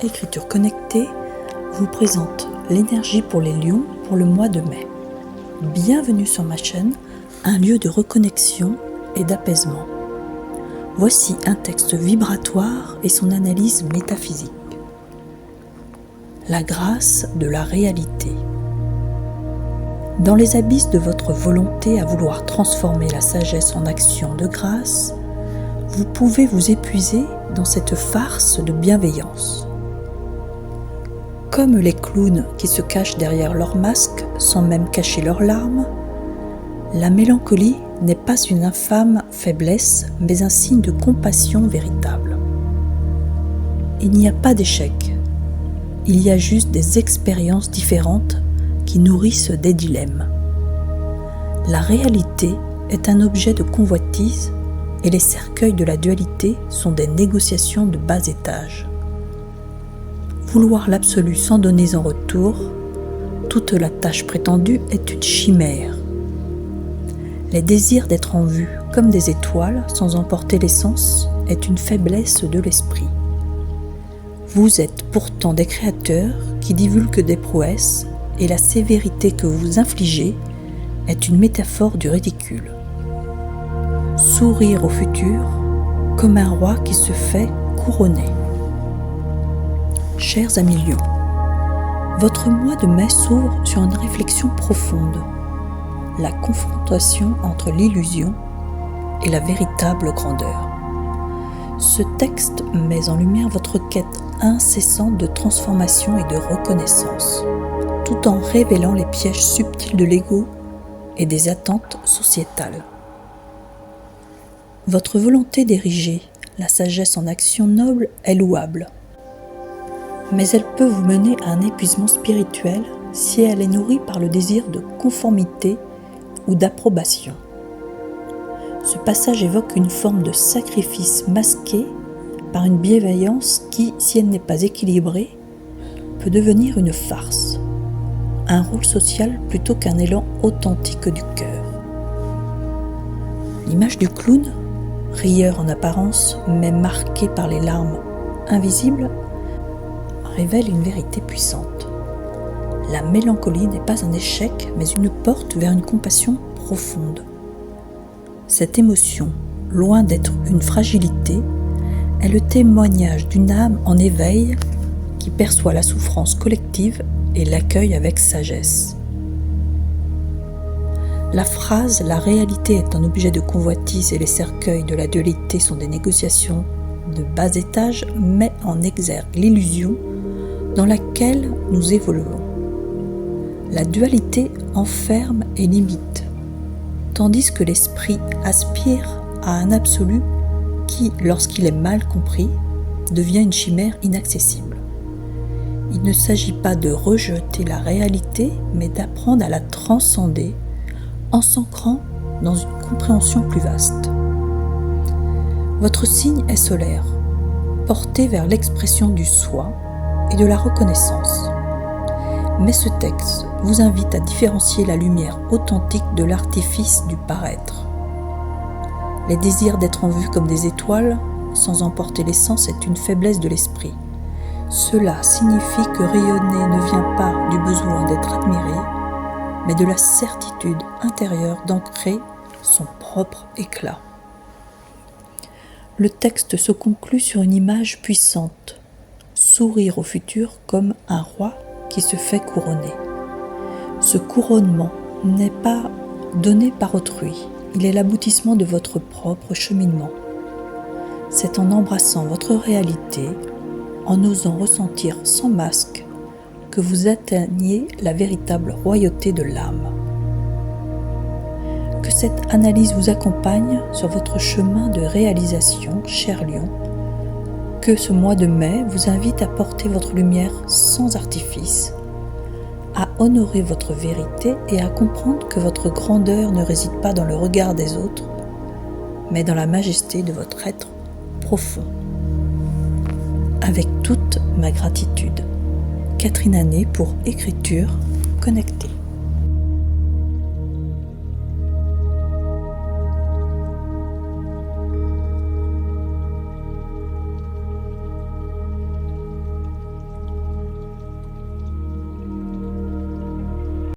Écriture connectée vous présente l'énergie pour les lions pour le mois de mai. Bienvenue sur ma chaîne, un lieu de reconnexion et d'apaisement. Voici un texte vibratoire et son analyse métaphysique. La grâce de la réalité. Dans les abysses de votre volonté à vouloir transformer la sagesse en action de grâce, vous pouvez vous épuiser dans cette farce de bienveillance. Comme les clowns qui se cachent derrière leur masque sans même cacher leurs larmes, la mélancolie n'est pas une infâme faiblesse, mais un signe de compassion véritable. Il n'y a pas d'échec, il y a juste des expériences différentes qui nourrissent des dilemmes. La réalité est un objet de convoitise et les cercueils de la dualité sont des négociations de bas étage. Vouloir l'absolu sans donner en retour, toute la tâche prétendue est une chimère. Les désirs d'être en vue comme des étoiles sans emporter l'essence est une faiblesse de l'esprit. Vous êtes pourtant des créateurs qui divulguent des prouesses et la sévérité que vous infligez est une métaphore du ridicule. Sourire au futur comme un roi qui se fait couronner. Chers amis lions, votre mois de mai s'ouvre sur une réflexion profonde, la confrontation entre l'illusion et la véritable grandeur. Ce texte met en lumière votre quête incessante de transformation et de reconnaissance, tout en révélant les pièges subtils de l'ego et des attentes sociétales. Votre volonté d'ériger la sagesse en action noble est louable, mais elle peut vous mener à un épuisement spirituel si elle est nourrie par le désir de conformité ou d'approbation. Ce passage évoque une forme de sacrifice masqué par une bienveillance qui, si elle n'est pas équilibrée, peut devenir une farce, un rôle social plutôt qu'un élan authentique du cœur. L'image du clown, rieur en apparence, mais marqué par les larmes invisibles, révèle une vérité puissante. La mélancolie n'est pas un échec, mais une porte vers une compassion profonde. Cette émotion, loin d'être une fragilité, est le témoignage d'une âme en éveil qui perçoit la souffrance collective et l'accueille avec sagesse. La phrase « La réalité est un objet de convoitise et les cercueils de la dualité sont des négociations de bas étage » met en exergue l'illusion dans laquelle nous évoluons. La dualité enferme et limite, tandis que l'esprit aspire à un absolu qui, lorsqu'il est mal compris, devient une chimère inaccessible. Il ne s'agit pas de rejeter la réalité, mais d'apprendre à la transcender en s'ancrant dans une compréhension plus vaste. Votre signe est solaire, porté vers l'expression du soi et de la reconnaissance. Mais ce texte vous invite à différencier la lumière authentique de l'artifice du paraître. Les désirs d'être en vue comme des étoiles, sans emporter l'essence, est une faiblesse de l'esprit. Cela signifie que rayonner ne vient pas du besoin d'être admiré, mais de la certitude intérieure d'ancrer son propre éclat. Le texte se conclut sur une image puissante. Sourire au futur comme un roi qui se fait couronner. Ce couronnement n'est pas donné par autrui, il est l'aboutissement de votre propre cheminement. C'est en embrassant votre réalité, en osant ressentir sans masque, que vous atteignez la véritable royauté de l'âme. Que cette analyse vous accompagne sur votre chemin de réalisation, cher lion. Que ce mois de mai vous invite à porter votre lumière sans artifice, à honorer votre vérité et à comprendre que votre grandeur ne réside pas dans le regard des autres, mais dans la majesté de votre être profond. Avec toute ma gratitude. Catherine Anet pour Écriture connectée.